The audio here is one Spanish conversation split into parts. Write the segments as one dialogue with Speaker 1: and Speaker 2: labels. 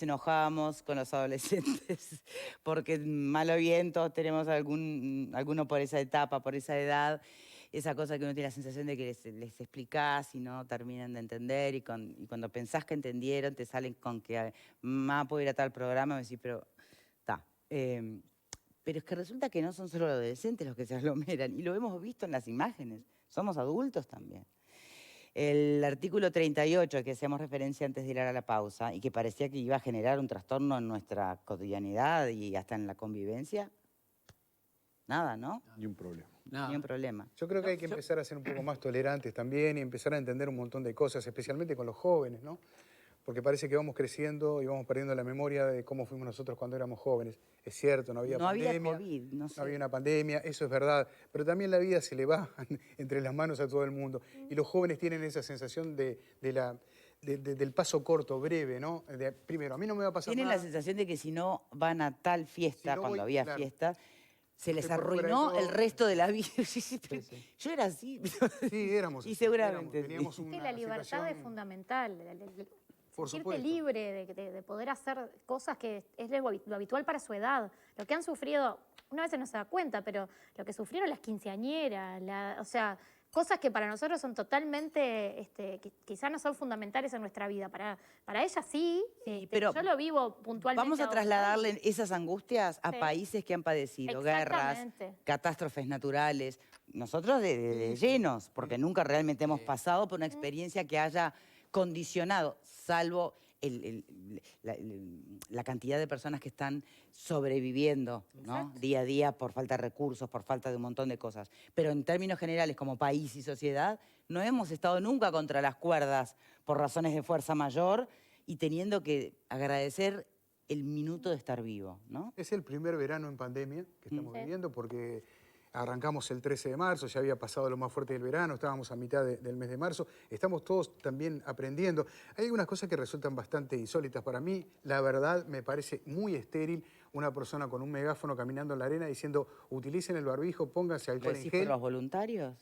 Speaker 1: enojamos con los adolescentes porque mal o bien todos tenemos alguno por esa etapa, por esa edad, esa cosa que uno tiene la sensación de que les explicás y no terminan de entender y cuando pensás que entendieron te salen con que mamá puedo ir a tal programa y decís, pero está. Pero es que resulta que no son solo los adolescentes los que se aglomeran y lo hemos visto en las imágenes, somos adultos también. El artículo 38 al que hacíamos referencia antes de ir a la pausa y que parecía que iba a generar un trastorno en nuestra cotidianidad y hasta en la convivencia, nada, ¿no?
Speaker 2: Ni un problema.
Speaker 1: Ni un problema.
Speaker 3: Yo creo que hay que empezar a ser un poco más tolerantes también y empezar a entender un montón de cosas, especialmente con los jóvenes, ¿no? Porque parece que vamos creciendo y vamos perdiendo la memoria de cómo fuimos nosotros cuando éramos jóvenes. Es cierto, no había pandemia,
Speaker 1: COVID, no sé.
Speaker 3: no había una pandemia, eso es verdad, pero también la vida se le va entre las manos a todo el mundo. Y los jóvenes tienen esa sensación del paso corto, breve, ¿no? Primero, a mí no me va a pasar
Speaker 1: Tienen
Speaker 3: nada.
Speaker 1: la sensación de que si no van a tal fiesta,
Speaker 3: Si no
Speaker 1: cuando
Speaker 3: voy,
Speaker 1: había
Speaker 3: claro.
Speaker 1: fiesta, se les
Speaker 3: Estoy por fuera de
Speaker 1: arruinó
Speaker 3: todo.
Speaker 1: el resto de la vida.
Speaker 3: Sí.
Speaker 1: Yo era así.
Speaker 3: Sí, éramos
Speaker 1: Y
Speaker 3: así,
Speaker 1: seguramente
Speaker 3: teníamos
Speaker 1: sí.
Speaker 3: una
Speaker 4: Que la libertad
Speaker 3: situación,
Speaker 4: es fundamental.
Speaker 3: por
Speaker 4: Sentirte
Speaker 3: supuesto.
Speaker 4: libre de poder hacer cosas que es lo habitual para su edad. Lo que han sufrido, una vez no se da cuenta, pero lo que sufrieron las quinceañeras, o sea, cosas que para nosotros son totalmente, que quizás no son fundamentales en nuestra vida. Para ellas sí,
Speaker 1: pero
Speaker 4: yo lo vivo puntualmente.
Speaker 1: vamos a
Speaker 4: ahora.
Speaker 1: trasladarle esas angustias a
Speaker 4: Sí.
Speaker 1: países que han padecido guerras,
Speaker 4: Exactamente.
Speaker 1: catástrofes naturales. Nosotros de llenos, porque nunca realmente hemos pasado por una experiencia que haya condicionado, salvo la cantidad de personas que están sobreviviendo, ¿no?
Speaker 4: Exacto.
Speaker 1: Día a día por falta de recursos, por falta de un montón de cosas. Pero en términos generales, como país y sociedad, no hemos estado nunca contra las cuerdas por razones de fuerza mayor y teniendo que agradecer el minuto de estar vivo, ¿no?
Speaker 3: Es el primer verano en pandemia que estamos
Speaker 4: Sí.
Speaker 3: viviendo porque arrancamos el 13 de marzo, ya había pasado lo más fuerte del verano, estábamos a mitad del mes de marzo, estamos todos también aprendiendo. Hay algunas cosas que resultan bastante insólitas para mí, la verdad me parece muy estéril una persona con un megáfono caminando en la arena diciendo utilicen el barbijo, pónganse
Speaker 1: ¿Lo
Speaker 3: alcohol en
Speaker 1: decís por
Speaker 3: gel.
Speaker 1: los voluntarios?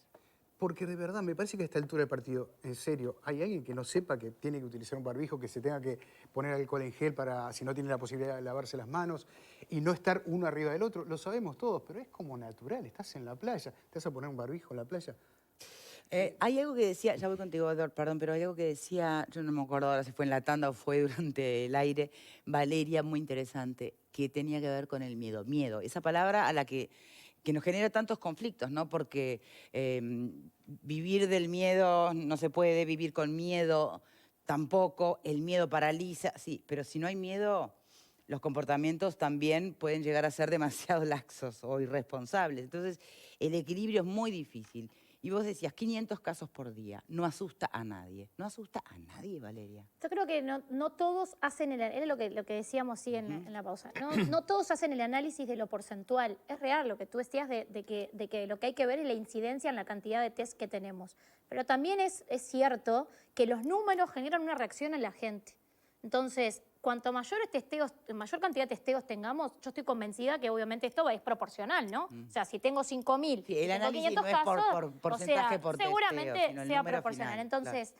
Speaker 3: Porque de verdad, me parece que a esta altura del partido, en serio, hay alguien que no sepa que tiene que utilizar un barbijo, que se tenga que poner alcohol en gel para, si no tiene la posibilidad de lavarse las manos, y no estar uno arriba del otro. Lo sabemos todos, pero es como natural. Estás en la playa, ¿te vas a poner un barbijo en la playa?
Speaker 1: Hay algo que decía, ya voy contigo, Eduardo, perdón, pero hay algo que decía, yo no me acuerdo ahora si fue en la tanda o fue durante el aire, Valeria, muy interesante, que tenía que ver con el miedo. Miedo, esa palabra a la que nos genera tantos conflictos, ¿no? Porque vivir del miedo no se puede, vivir con miedo tampoco, el miedo paraliza, sí, pero si no hay miedo, los comportamientos también pueden llegar a ser demasiado laxos o irresponsables. Entonces, el equilibrio es muy difícil. Y vos decías, 500 casos por día, no asusta a nadie. No asusta a nadie, Valeria.
Speaker 4: Yo creo que no todos hacen era lo que decíamos sí, en la pausa. No todos hacen el análisis de lo porcentual. Es real lo que tú decías de que lo que hay que ver es la incidencia en la cantidad de test que tenemos. Pero también es cierto que los números generan una reacción en la gente. Entonces, cuanto mayor cantidad de testeos tengamos, yo estoy convencida que obviamente esto es proporcional, ¿no? O sea, si tengo 5.000,
Speaker 1: Sí, el
Speaker 4: tengo
Speaker 1: análisis
Speaker 4: 500
Speaker 1: no es
Speaker 4: casos,
Speaker 1: por porcentaje por testeo,
Speaker 4: seguramente
Speaker 1: sino el
Speaker 4: sea
Speaker 1: número
Speaker 4: proporcional.
Speaker 1: final,
Speaker 4: Entonces,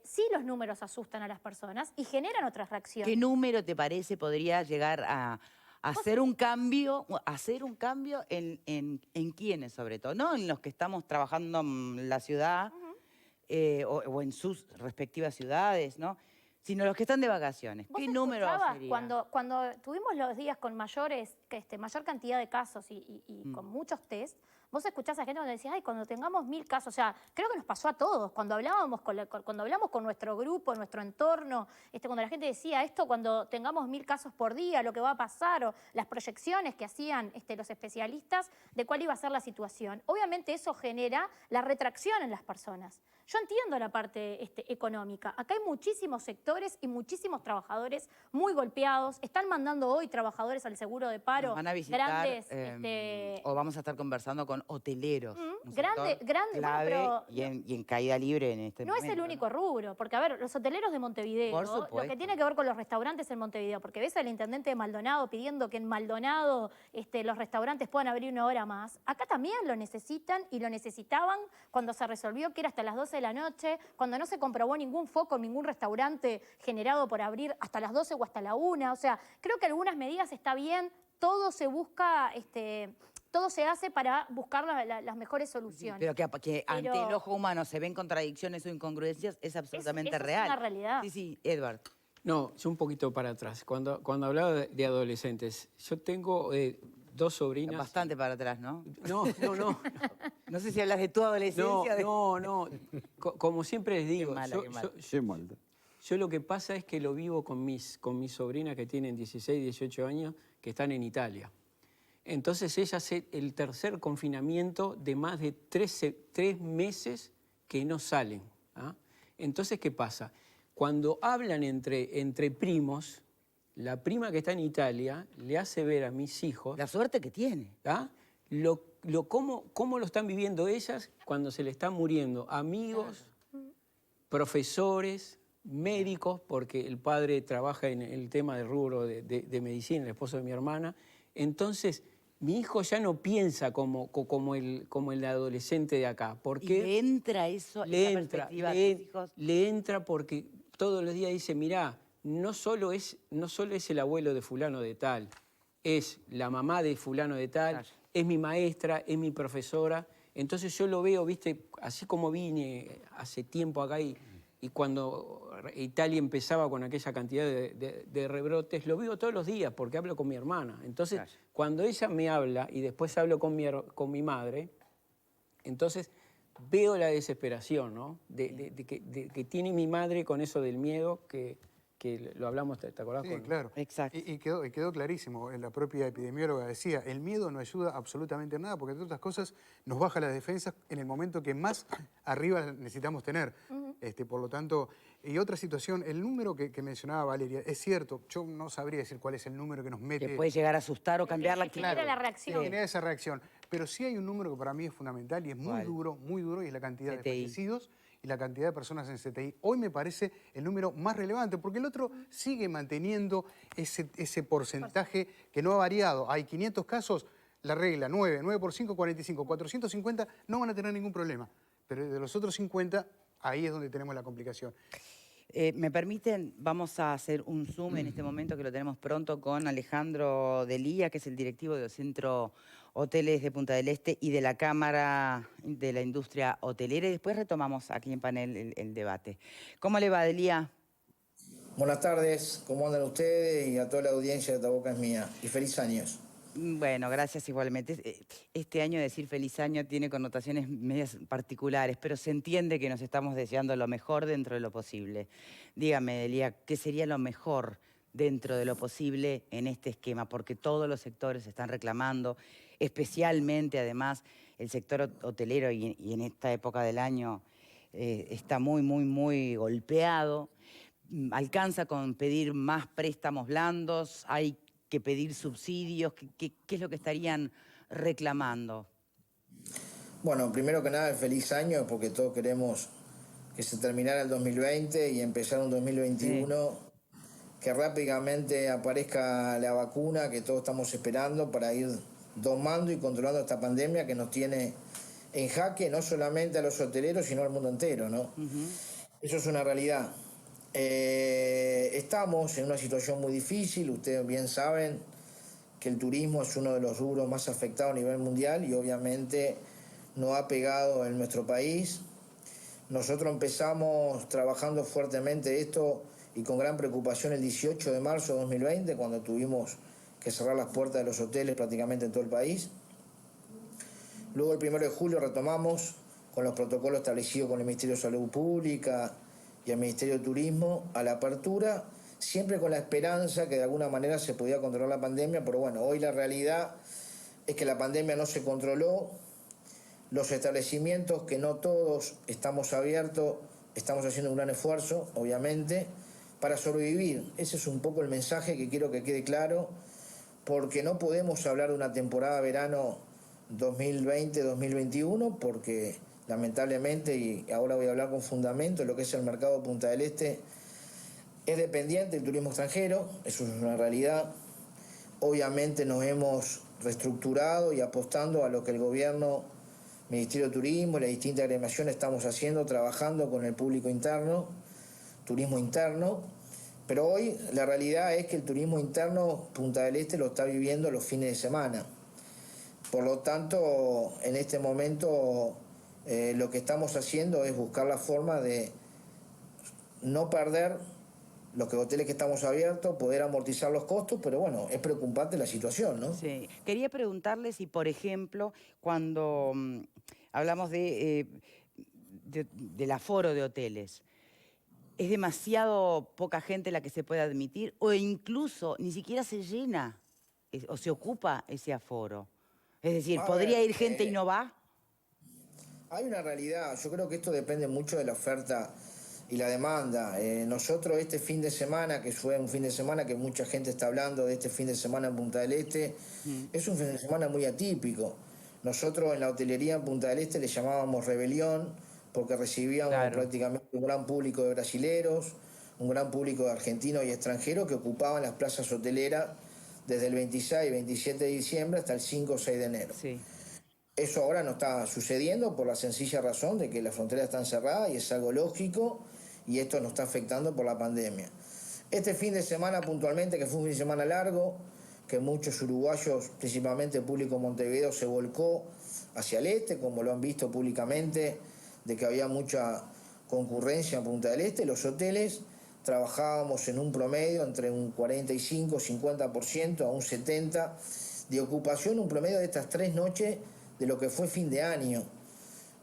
Speaker 4: sí los números asustan a las personas y generan otras reacciones.
Speaker 1: ¿Qué número te parece podría llegar a hacer un cambio, en quiénes sobre todo? No en los que estamos trabajando en la ciudad o en sus respectivas ciudades, ¿no? Sino los que están de vacaciones.
Speaker 4: ¿Vos
Speaker 1: ¿Qué número
Speaker 4: escuchabas
Speaker 1: sería?
Speaker 4: cuando tuvimos los días con mayor cantidad de casos y con muchos test, vos escuchás a gente cuando decía, ay, cuando tengamos 1000 casos, o sea, creo que nos pasó a todos, cuando hablábamos cuando hablamos con nuestro grupo, nuestro entorno, cuando la gente decía esto, cuando tengamos 1000 casos por día, lo que va a pasar, o las proyecciones que hacían los especialistas de cuál iba a ser la situación. Obviamente eso genera la retracción en las personas. Yo entiendo la parte económica. Acá hay muchísimos sectores y muchísimos trabajadores muy golpeados. Están mandando hoy trabajadores al seguro de paro.
Speaker 1: Nos van a visitar
Speaker 4: Grandes,
Speaker 1: o vamos a estar conversando con hoteleros. Un
Speaker 4: grande,
Speaker 1: sector clave
Speaker 4: bueno, pero
Speaker 1: y en caída libre en este
Speaker 4: no
Speaker 1: momento.
Speaker 4: es el único rubro, porque a ver, los hoteleros de Montevideo,
Speaker 1: Por
Speaker 4: lo
Speaker 1: supuesto.
Speaker 4: que tiene que ver con los restaurantes en Montevideo, porque ves al intendente de Maldonado pidiendo que en Maldonado los restaurantes puedan abrir 1 hora más. Acá también lo necesitan y lo necesitaban cuando se resolvió que era hasta las 12 12 de la noche, cuando no se comprobó ningún foco, ningún restaurante generado por abrir hasta las 12 o hasta la 1. O sea, creo que algunas medidas está bien, todo se busca, todo se hace para buscar las mejores soluciones.
Speaker 1: Pero que ante el ojo humano se ven contradicciones o incongruencias es absolutamente real.
Speaker 4: Es una realidad.
Speaker 1: Sí, sí, Edward.
Speaker 2: No, yo un poquito para atrás. Cuando hablaba de adolescentes, yo tengo 2 sobrinas.
Speaker 1: Bastante para atrás, ¿no?
Speaker 2: No.
Speaker 1: No sé si hablas de tu adolescencia.
Speaker 2: No. Como siempre les digo,
Speaker 1: Qué mala.
Speaker 2: yo lo que pasa es que lo vivo con mis sobrinas que tienen 16, 18 años, que están en Italia. Entonces ellas, el tercer confinamiento de más de 3 meses que no salen. ¿Ah? Entonces, ¿qué pasa? Cuando hablan entre primos, la prima que está en Italia le hace ver a mis hijos...
Speaker 1: La suerte que tiene.
Speaker 2: ¿Ah? Cómo lo están viviendo ellas cuando se le están muriendo amigos, profesores, médicos, porque el padre trabaja en el tema del rubro de medicina, el esposo de mi hermana. Entonces, mi hijo ya no piensa como el adolescente de acá. Porque
Speaker 1: ¿Y le entra eso, esa perspectiva a tus hijos?
Speaker 2: Le entra porque todos los días dice, mirá, no solo es el abuelo de fulano de tal, es la mamá de fulano de tal, claro. Es mi maestra, es mi profesora. Entonces yo lo veo, viste, así como vine hace tiempo acá y cuando Italia empezaba con aquella cantidad de rebrotes, lo veo todos los días porque hablo con mi hermana. Entonces, claro. Cuando ella me habla y después hablo con mi madre, entonces veo la desesperación, ¿no? que tiene mi madre con eso del miedo que lo hablamos, ¿te acordás?
Speaker 3: Sí, claro.
Speaker 1: Exacto.
Speaker 3: Y quedó clarísimo. La propia epidemióloga decía, el miedo no ayuda absolutamente en nada porque, entre otras cosas, nos baja las defensas en el momento que más arriba necesitamos tener. Por lo tanto, y otra situación, el número que mencionaba Valeria, es cierto, yo no sabría decir cuál es el número que nos mete...
Speaker 1: Que puede llegar a asustar o cambiar la
Speaker 4: actitud. Genera la reacción.
Speaker 3: Genera esa reacción. Pero sí hay un número que para mí es fundamental y es muy duro, y es la cantidad de fallecidos y la cantidad de personas en CTI. Hoy me parece el número más relevante, porque el otro sigue manteniendo ese porcentaje que no ha variado. Hay 500 casos, la regla, 9 por 5, 45. 450 no van a tener ningún problema. Pero de los otros 50, ahí es donde tenemos la complicación.
Speaker 1: ¿Me permiten? Vamos a hacer un Zoom en este momento, que lo tenemos pronto, con Alejandro Delía, que es el directivo del Centro Hoteles de Punta del Este y de la Cámara de la Industria Hotelera. Y después retomamos aquí en panel el debate. ¿Cómo le va, Delía?
Speaker 5: Buenas tardes, ¿cómo andan ustedes? Y a toda la audiencia de Esta Boca es Mía. Y feliz años.
Speaker 1: Bueno, gracias igualmente. Este año decir feliz año tiene connotaciones medias particulares, pero se entiende que nos estamos deseando lo mejor dentro de lo posible. Dígame, Delía, ¿qué sería lo mejor dentro de lo posible en este esquema? Porque todos los sectores están reclamando, especialmente además el sector hotelero y en esta época del año está muy golpeado. Alcanza con pedir más préstamos blandos, hay que pedir subsidios. ¿Qué es lo que estarían reclamando?
Speaker 5: Bueno, primero que nada, feliz año, porque todos queremos que se terminara el 2020 y empezar un 2021, que rápidamente aparezca la vacuna que todos estamos esperando para ir domando y controlando esta pandemia que nos tiene en jaque, no solamente a los hoteleros, sino al mundo entero, ¿no? Eso es una realidad. Estamos en una situación muy difícil, ustedes bien saben que el turismo es uno de los rubros más afectados a nivel mundial y obviamente no ha pegado en nuestro país. Nosotros empezamos trabajando fuertemente esto y con gran preocupación el 18 de marzo de 2020, cuando tuvimos que cerrar las puertas de los hoteles prácticamente en todo el país. Luego el 1 de julio retomamos con los protocolos establecidos con el Ministerio de Salud Pública y el Ministerio de Turismo a la apertura, siempre con la esperanza que de alguna manera se podía controlar la pandemia, pero bueno, hoy la realidad es que la pandemia no se controló. Los establecimientos, que no todos estamos abiertos, estamos haciendo un gran esfuerzo, obviamente, para sobrevivir. Ese es un poco el mensaje que quiero que quede claro, porque no podemos hablar de una temporada verano 2020-2021, porque lamentablemente, y ahora voy a hablar con fundamento, lo que es el mercado de Punta del Este es dependiente del turismo extranjero, eso es una realidad. Obviamente nos hemos reestructurado y apostando a lo que el gobierno Ministerio de Turismo y las distintas agremiaciones estamos haciendo, trabajando con el público interno, turismo interno, pero hoy la realidad es que el turismo interno Punta del Este lo está viviendo los fines de semana. Por lo tanto, en este momento lo que estamos haciendo es buscar la forma de no perder los hoteles que estamos abiertos, poder amortizar los costos, pero bueno, es preocupante la situación, ¿no?
Speaker 1: Sí. Quería preguntarle si, por ejemplo, cuando hablamos del aforo de hoteles, ¿es demasiado poca gente la que se puede admitir? O incluso ni siquiera se llena o se ocupa ese aforo. Es decir, ¿podría ir gente y no va?
Speaker 5: Hay una realidad, yo creo que esto depende mucho de la oferta y la demanda. Nosotros este fin de semana, que fue un fin de semana que mucha gente está hablando de este fin de semana en Punta del Este, es un fin de semana muy atípico. Nosotros en la hotelería en Punta del Este le llamábamos rebelión, porque recibíamos prácticamente un gran público de brasileros, un gran público de argentinos y extranjeros que ocupaban las plazas hoteleras desde el 26 y 27 de diciembre hasta el 5 o 6 de enero.
Speaker 1: Sí.
Speaker 5: Eso ahora no está sucediendo por la sencilla razón de que las fronteras están cerradas y es algo lógico y esto nos está afectando por la pandemia. Este fin de semana puntualmente, que fue un fin de semana largo, que muchos uruguayos, principalmente el público de Montevideo, se volcó hacia el este, como lo han visto públicamente, de que había mucha concurrencia en Punta del Este. Los hoteles trabajábamos en un promedio entre un 45-50% a un 70% de ocupación, un promedio de estas 3 noches de lo que fue fin de año.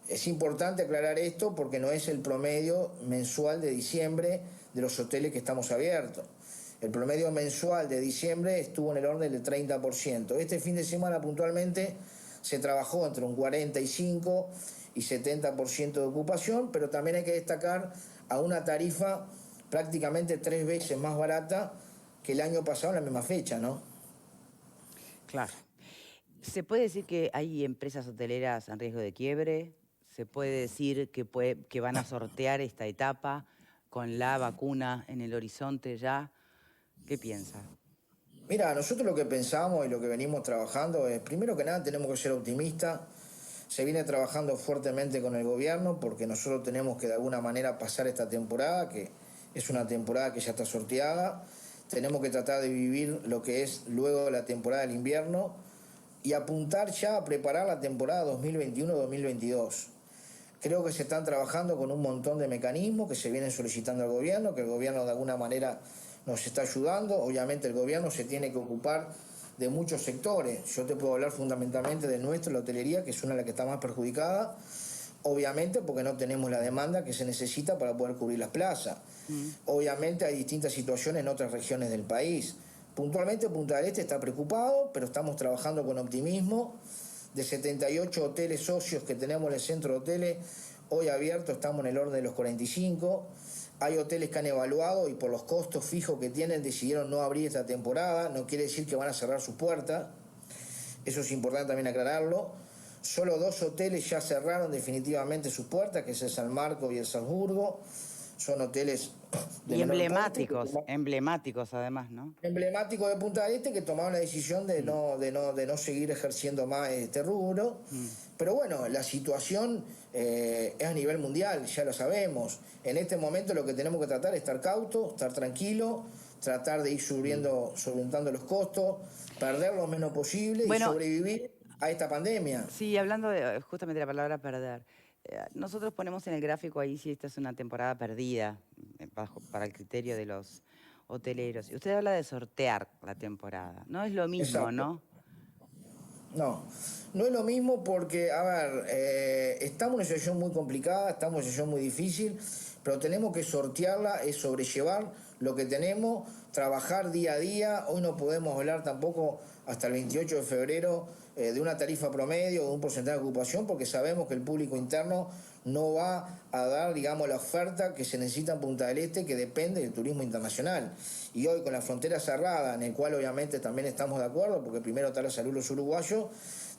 Speaker 5: Es importante aclarar esto porque no es el promedio mensual de diciembre de los hoteles que estamos abiertos. El promedio mensual de diciembre estuvo en el orden del 30%. Este fin de semana puntualmente se trabajó entre un 45 y 70% de ocupación, pero también hay que destacar a una tarifa prácticamente 3 veces más barata que el año pasado en la misma fecha, ¿no?
Speaker 1: Claro. ¿Se puede decir que hay empresas hoteleras en riesgo de quiebre? ¿Se puede decir que van a sortear esta etapa con la vacuna en el horizonte ya? ¿Qué piensa?
Speaker 5: Mira, nosotros lo que pensamos y lo que venimos trabajando es, primero que nada, tenemos que ser optimistas. Se viene trabajando fuertemente con el gobierno porque nosotros tenemos que de alguna manera pasar esta temporada, que es una temporada que ya está sorteada. Tenemos que tratar de vivir lo que es luego la temporada del invierno y apuntar ya a preparar la temporada 2021-2022. Creo que se están trabajando con un montón de mecanismos que se vienen solicitando al gobierno, que el gobierno de alguna manera nos está ayudando. Obviamente el gobierno se tiene que ocupar de muchos sectores. Yo te puedo hablar fundamentalmente de nuestra, la hotelería, que es una de las que está más perjudicada, obviamente porque no tenemos la demanda que se necesita para poder cubrir las plazas. Obviamente hay distintas situaciones en otras regiones del país. Puntualmente Punta del Este está preocupado, pero estamos trabajando con optimismo. De 78 hoteles socios que tenemos en el centro de hoteles, hoy abiertos estamos en el orden de los 45. Hay hoteles que han evaluado y por los costos fijos que tienen decidieron no abrir esta temporada. No quiere decir que van a cerrar sus puertas. Eso es importante también aclararlo. Solo 2 hoteles ya cerraron definitivamente sus puertas, que es el San Marcos y el Salzburgo. Son hoteles de
Speaker 1: y emblemáticos además, ¿no?
Speaker 5: Emblemáticos de Punta del Este que tomaron la decisión de no seguir ejerciendo más este rubro. Pero bueno, la situación es a nivel mundial, ya lo sabemos. En este momento lo que tenemos que tratar es estar cautos, estar tranquilos, tratar de ir solventando los costos, perder lo menos posible y sobrevivir a esta pandemia.
Speaker 1: Sí, hablando de justamente la palabra perder. Nosotros ponemos en el gráfico ahí si esta es una temporada perdida, para el criterio de los hoteleros. Y usted habla de sortear la temporada. No es lo mismo,
Speaker 5: Exacto.
Speaker 1: ¿no?
Speaker 5: No es lo mismo porque, a ver, estamos en una situación muy complicada, estamos en una situación muy difícil, pero tenemos que sortearla, es sobrellevar lo que tenemos, trabajar día a día. Hoy no podemos hablar tampoco hasta el 28 de febrero de una tarifa promedio, de un porcentaje de ocupación, porque sabemos que el público interno no va a dar, digamos, la oferta que se necesita en Punta del Este, que depende del turismo internacional. Y hoy con la frontera cerrada, en el cual obviamente también estamos de acuerdo, porque primero está la salud de los uruguayos,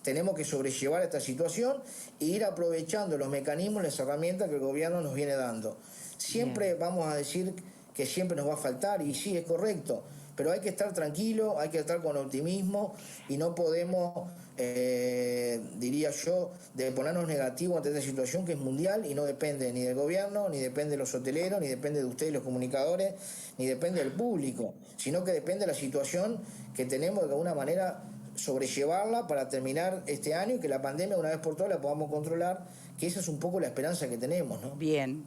Speaker 5: tenemos que sobrellevar esta situación e ir aprovechando los mecanismos, las herramientas que el gobierno nos viene dando. Siempre vamos a decir que siempre nos va a faltar, y sí, es correcto, Pero hay que estar tranquilo, hay que estar con optimismo y no podemos, diría yo, de ponernos negativos ante esta situación que es mundial y no depende ni del gobierno, ni depende de los hoteleros, ni depende de ustedes los comunicadores, ni depende del público, sino que depende de la situación que tenemos de alguna manera sobrellevarla para terminar este año y que la pandemia una vez por todas la podamos controlar, que esa es un poco la esperanza que tenemos, ¿no?
Speaker 1: Bien,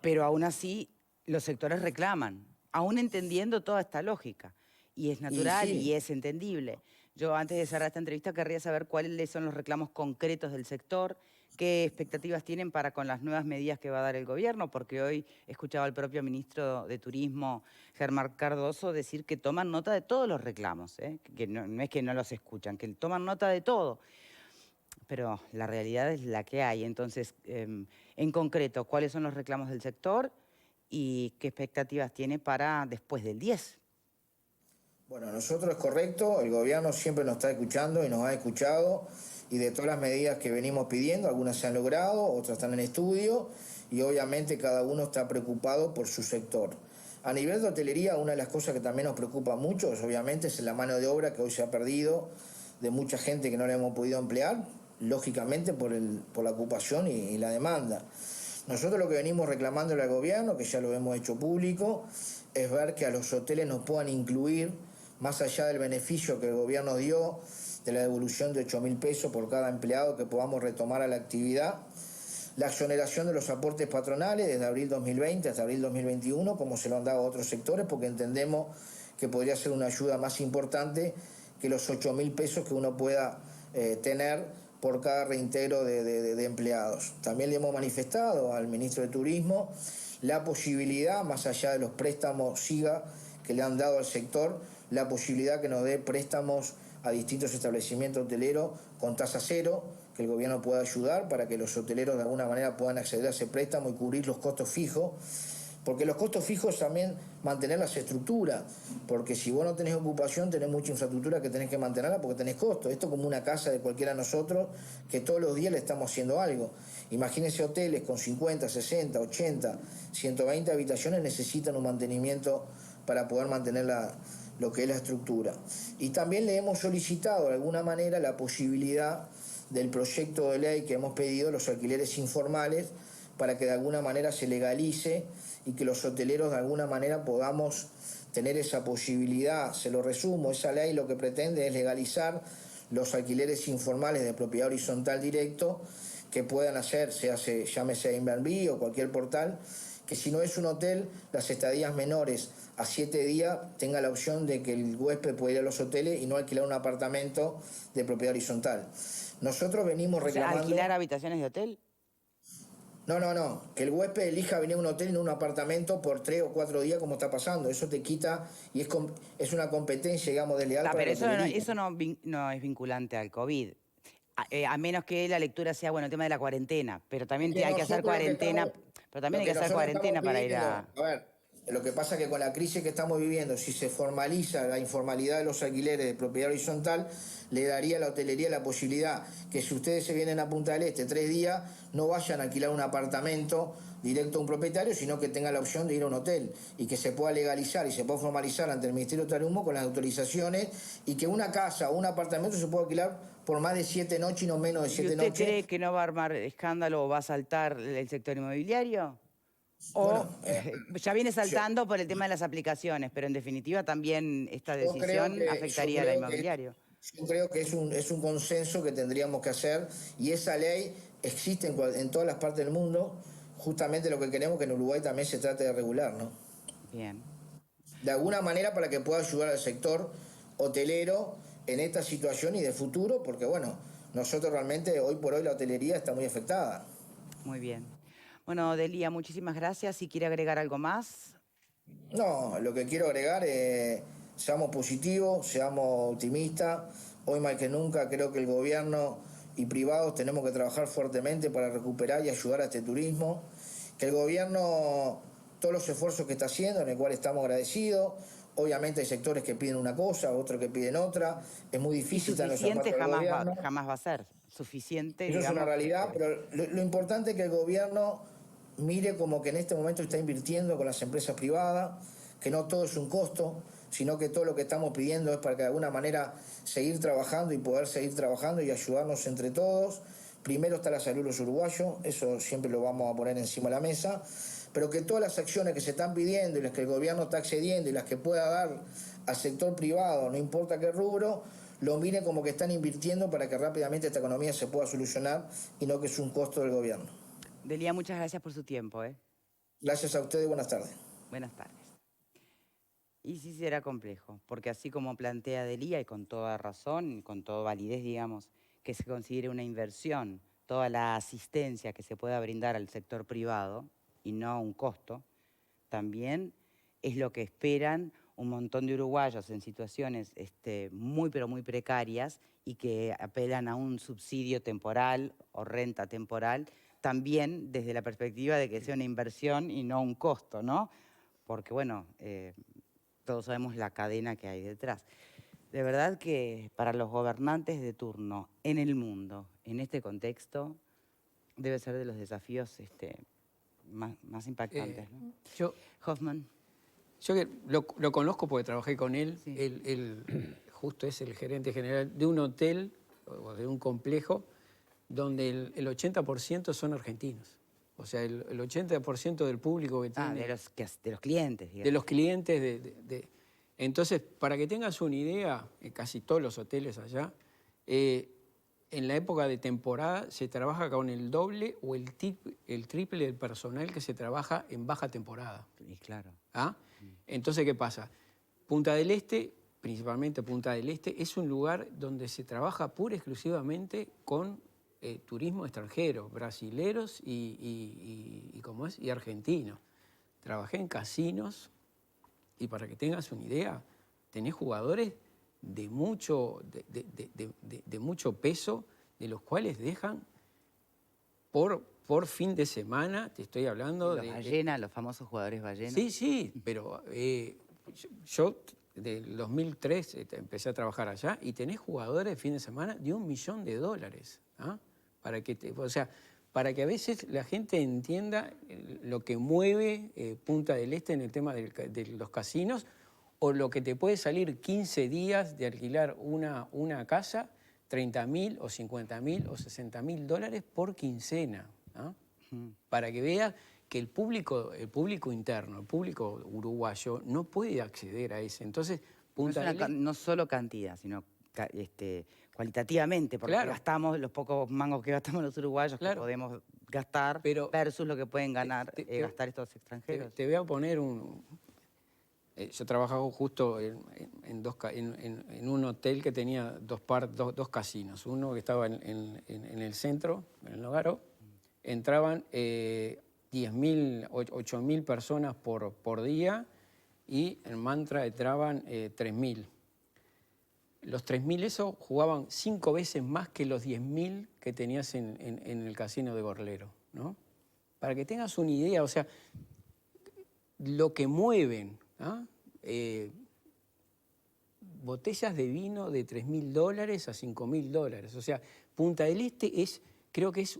Speaker 1: pero aún así los sectores reclaman, aún entendiendo toda esta lógica. Y es natural
Speaker 5: sí.
Speaker 1: y es entendible. Yo antes de cerrar esta entrevista querría saber cuáles son los reclamos concretos del sector, qué expectativas tienen para con las nuevas medidas que va a dar el gobierno, porque hoy escuchaba al propio ministro de Turismo, Germán Cardoso, decir que toman nota de todos los reclamos, que no es que no los escuchan, que toman nota de todo. Pero la realidad es la que hay. Entonces, en concreto, ¿cuáles son los reclamos del sector y qué expectativas tiene para después del 10?
Speaker 5: Bueno, nosotros es correcto, el gobierno siempre nos está escuchando y nos ha escuchado, y de todas las medidas que venimos pidiendo, algunas se han logrado, otras están en estudio, y obviamente cada uno está preocupado por su sector. A nivel de hotelería, una de las cosas que también nos preocupa mucho, obviamente, es la mano de obra que hoy se ha perdido de mucha gente que no la hemos podido emplear, lógicamente por la ocupación y la demanda. Nosotros lo que venimos reclamándole al gobierno, que ya lo hemos hecho público, es ver que a los hoteles nos puedan incluir, más allá del beneficio que el gobierno dio, de la devolución de 8.000 pesos por cada empleado que podamos retomar a la actividad, la exoneración de los aportes patronales desde abril 2020 hasta abril 2021, como se lo han dado a otros sectores, porque entendemos que podría ser una ayuda más importante que los 8.000 pesos que uno pueda tener por cada reintegro de empleados. También le hemos manifestado al ministro de Turismo la posibilidad, más allá de los préstamos SIGA que le han dado al sector, la posibilidad que nos dé préstamos a distintos establecimientos hoteleros con tasa cero, que el gobierno pueda ayudar para que los hoteleros de alguna manera puedan acceder a ese préstamo y cubrir los costos fijos, porque los costos fijos también mantener las estructuras, porque si vos no tenés ocupación tenés mucha infraestructura que tenés que mantenerla porque tenés costos. Esto es como una casa de cualquiera de nosotros que todos los días le estamos haciendo algo. Imagínense hoteles con 50, 60, 80, 120 habitaciones necesitan un mantenimiento para poder mantener lo que es la estructura. Y también le hemos solicitado de alguna manera la posibilidad del proyecto de ley que hemos pedido, los alquileres informales, para que de alguna manera se legalice y que los hoteleros de alguna manera podamos tener esa posibilidad. Se lo resumo, esa ley lo que pretende es legalizar los alquileres informales de propiedad horizontal directo que puedan hacer, llámese Airbnb o cualquier portal, que si no es un hotel, las estadías menores a 7 días tenga la opción de que el huésped pueda ir a los hoteles y no alquilar un apartamento de propiedad horizontal. Nosotros venimos reclamando...
Speaker 1: ¿Alquilar habitaciones de hotel?
Speaker 5: No, que el huésped elija venir a un hotel y no a un apartamento por 3 o 4 días como está pasando. Eso te quita y es una competencia, digamos, desleal para
Speaker 1: Pero
Speaker 5: la hotelería.
Speaker 1: eso no es vinculante al COVID. A menos que la lectura sea, bueno, el tema de la cuarentena. Pero también hay que hacer cuarentena. Pero también hay que hacer cuarentena para ir a...
Speaker 5: A ver, lo que pasa es que con la crisis que estamos viviendo, si se formaliza la informalidad de los alquileres de propiedad horizontal, le daría a la hotelería la posibilidad que si ustedes se vienen a Punta del Este 3 días, no vayan a alquilar un apartamento directo a un propietario, sino que tengan la opción de ir a un hotel y que se pueda legalizar y se pueda formalizar ante el Ministerio de Turismo con las autorizaciones y que una casa o un apartamento se pueda alquilar por más de 7 noches y no menos de 7 noches.
Speaker 1: ¿Usted cree que no va a armar escándalo o va a saltar el sector inmobiliario? O ya viene saltando por el tema de las aplicaciones, pero en definitiva también esta decisión afectaría al inmobiliario.
Speaker 5: Yo creo que es un consenso que tendríamos que hacer y esa ley existe en todas las partes del mundo. Justamente lo que queremos que en Uruguay también se trate de regular, ¿no?
Speaker 1: Bien.
Speaker 5: De alguna manera para que pueda ayudar al sector hotelero en esta situación y de futuro, porque bueno, nosotros realmente hoy por hoy la hotelería está muy afectada.
Speaker 1: Muy bien. Bueno, Delia, muchísimas gracias. Si quiere agregar algo más.
Speaker 5: No, lo que quiero agregar es seamos positivos, seamos optimistas. Hoy más que nunca creo que el gobierno y privados tenemos que trabajar fuertemente para recuperar y ayudar a este turismo. Que el gobierno, todos los esfuerzos que está haciendo, en el cual estamos agradecidos. Obviamente hay sectores que piden una cosa, otros que piden otra. Es muy difícil.
Speaker 1: Y suficiente jamás va a ser. Suficiente,
Speaker 5: eso digamos, es una realidad, pero lo importante es que el gobierno mire como que en este momento está invirtiendo con las empresas privadas, que no todo es un costo, sino que todo lo que estamos pidiendo es para que de alguna manera seguir trabajando y poder seguir trabajando y ayudarnos entre todos. Primero está la salud de los uruguayos, eso siempre lo vamos a poner encima de la mesa, pero que todas las acciones que se están pidiendo y las que el gobierno está accediendo y las que pueda dar al sector privado, no importa qué rubro, lo miren como que están invirtiendo para que rápidamente esta economía se pueda solucionar y no que es un costo del gobierno.
Speaker 1: Delia, muchas gracias por su tiempo.
Speaker 5: Gracias a ustedes y buenas tardes.
Speaker 1: Buenas tardes. Y sí será complejo, porque así como plantea Delia, y con toda razón, y con toda validez, digamos, que se considere una inversión toda la asistencia que se pueda brindar al sector privado y no un costo, también es lo que esperan un montón de uruguayos en situaciones muy pero muy precarias y que apelan a un subsidio temporal o renta temporal, también desde la perspectiva de que sea una inversión y no un costo, ¿no? Porque, bueno, todos sabemos la cadena que hay detrás. De verdad que para los gobernantes de turno en el mundo, en este contexto, debe ser de los desafíos más impactantes, ¿no? Hoffman.
Speaker 2: Yo que lo conozco porque trabajé con él.
Speaker 1: Sí.
Speaker 2: Él justo es el gerente general de un hotel o de un complejo donde el 80% son argentinos. O sea, el 80% del público que tiene...
Speaker 1: De los clientes, digamos.
Speaker 2: De los clientes. Entonces, para que tengas una idea, en casi todos los hoteles allá, en la época de temporada se trabaja con el doble o el triple del personal que se trabaja en baja temporada.
Speaker 1: Y claro.
Speaker 2: ¿Ah? Entonces, ¿qué pasa? Punta del Este, principalmente Punta del Este, es un lugar donde se trabaja pura y exclusivamente con turismo extranjero, brasileros y argentinos. Trabajé en casinos y para que tengas una idea, tenés jugadores de mucho peso, de los cuales dejan por fin de semana, te estoy hablando
Speaker 1: de... Ballena, los famosos jugadores ballena.
Speaker 2: Sí, pero yo del 2003 empecé a trabajar allá y tenés jugadores de fin de semana de $1 millón. ¿Ah? Para que a veces la gente entienda lo que mueve Punta del Este en el tema de los casinos o lo que te puede salir 15 días de alquilar una casa, 30.000 o 50.000 o 60.000 por quincena. ¿Ah? Para que veas que el público interno, el público uruguayo, no puede acceder a ese. Entonces,
Speaker 1: no solo cantidad, sino cualitativamente, porque gastamos los pocos mangos que gastamos los uruguayos, que podemos gastar, versus lo que pueden ganar gastar estos extranjeros.
Speaker 2: Te voy a poner yo trabajaba justo en un hotel que tenía dos casinos. Uno que estaba en el centro, en el Nogaro. Entraban 10.000, 8.000 personas por día y en Mantra entraban 3.000. Los 3.000 esos jugaban 5 veces más que los 10.000 que tenías en el casino de Gorlero, ¿no? Para que tengas una idea, o sea, lo que mueven, ¿ah? Botellas de vino de $3.000 a $5.000. O sea, Punta del Este creo que es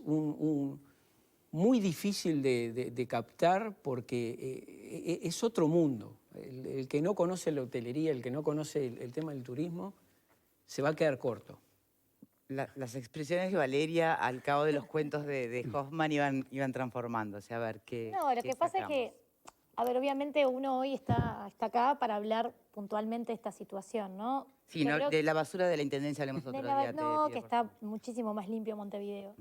Speaker 2: muy difícil de captar porque es otro mundo. El que no conoce la hotelería, el que no conoce el tema del turismo, se va a quedar corto.
Speaker 1: Las expresiones de Valeria al cabo de los cuentos de Hoffman iban transformándose. A ver, ¿qué
Speaker 4: No, lo que pasa es que, a ver, obviamente uno hoy está acá para hablar puntualmente de esta situación, ¿no?
Speaker 1: Sí, no, de la basura de la Intendencia hablemos otro día.
Speaker 4: No, que está muchísimo más limpio Montevideo.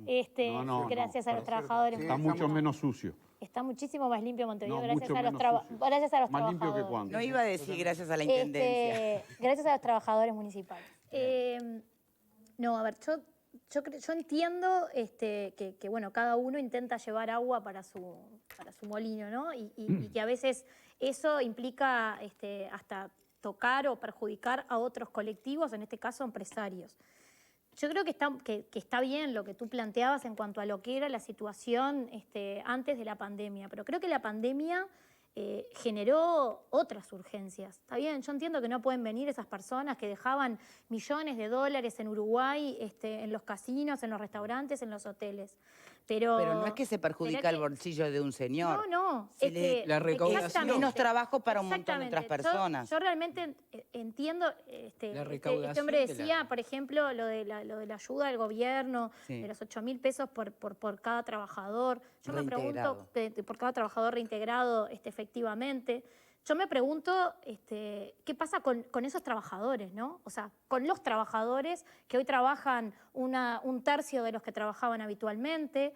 Speaker 4: Gracias a los trabajadores.
Speaker 6: Está mucho menos sucio.
Speaker 4: Está muchísimo más limpio Montevideo
Speaker 6: gracias a los
Speaker 4: trabajadores.
Speaker 6: Más limpio que cuando.
Speaker 1: No iba a decir gracias a la Intendencia.
Speaker 4: Gracias a los trabajadores municipales. No, a ver, yo entiendo que bueno, cada uno intenta llevar agua para su molino, ¿no? Y que a veces eso implica hasta tocar o perjudicar a otros colectivos, en este caso empresarios. Yo creo que está bien lo que tú planteabas en cuanto a lo que era la situación antes de la pandemia, pero creo que la pandemia generó otras urgencias. Está bien, yo entiendo que no pueden venir esas personas que dejaban millones de dólares en Uruguay, en los casinos, en los restaurantes, en los hoteles. Pero
Speaker 1: no es que se perjudica el bolsillo de un señor.
Speaker 4: No,
Speaker 1: Se
Speaker 4: es
Speaker 1: le-
Speaker 4: que
Speaker 2: la recaudación.
Speaker 4: exactamente.
Speaker 1: Menos trabajo para un montón de otras
Speaker 4: Exactamente.
Speaker 1: personas.
Speaker 4: Yo realmente entiendo, este
Speaker 2: recaudación
Speaker 4: hombre
Speaker 2: de
Speaker 4: decía,
Speaker 2: la-
Speaker 4: por ejemplo, lo de la ayuda del gobierno,
Speaker 1: Sí.
Speaker 4: de los 8.000 pesos por cada trabajador. Yo me pregunto,
Speaker 1: Reintegrado.
Speaker 4: por cada trabajador reintegrado efectivamente. Yo me pregunto qué pasa con esos trabajadores, ¿no? O sea, con los trabajadores que hoy trabajan un tercio de los que trabajaban habitualmente.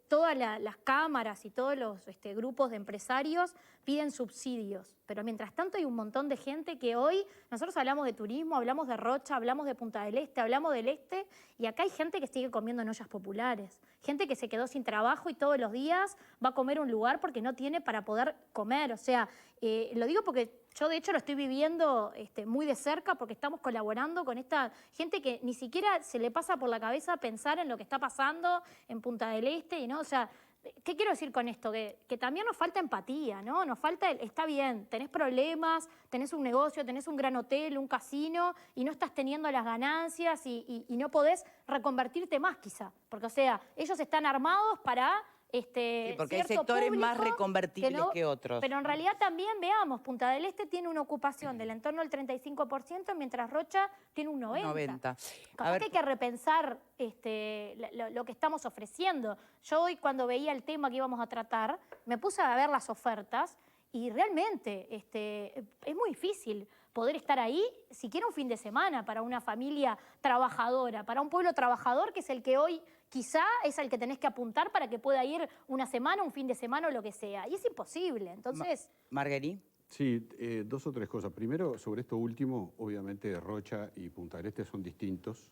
Speaker 4: Todas las cámaras y todos los grupos de empresarios piden subsidios, pero mientras tanto hay un montón de gente que hoy, nosotros hablamos de turismo, hablamos de Rocha, hablamos de Punta del Este, hablamos del Este, y acá hay gente que sigue comiendo en ollas populares, gente que se quedó sin trabajo y todos los días va a comer a un lugar porque no tiene para poder comer. O sea, lo digo porque yo de hecho lo estoy viviendo muy de cerca porque estamos colaborando con esta gente que ni siquiera se le pasa por la cabeza pensar en lo que está pasando en Punta del Este, ¿no? O sea, ¿qué quiero decir con esto? Que también nos falta empatía, ¿no? Nos falta, está bien, tenés problemas, tenés un negocio, tenés un gran hotel, un casino y no estás teniendo las ganancias y no podés reconvertirte más quizá. Porque, o sea, ellos están armados para
Speaker 1: Sí, porque hay
Speaker 4: cierto
Speaker 1: sectores más
Speaker 4: público
Speaker 1: reconvertibles que otros.
Speaker 4: Pero en realidad también, veamos, Punta del Este tiene una ocupación del entorno del 35%, mientras Rocha tiene un 90%.
Speaker 1: 90.
Speaker 4: Capaz que hay que repensar lo que estamos ofreciendo. Yo hoy cuando veía el tema que íbamos a tratar, me puse a ver las ofertas y realmente es muy difícil poder estar ahí siquiera un fin de semana para una familia trabajadora, para un pueblo trabajador que es el que hoy quizá es al que tenés que apuntar para que pueda ir una semana, un fin de semana o lo que sea. Y es imposible, entonces...
Speaker 1: Marguerite.
Speaker 6: Sí, dos o tres cosas. Primero, sobre esto último, obviamente Rocha y Punta del Este son distintos.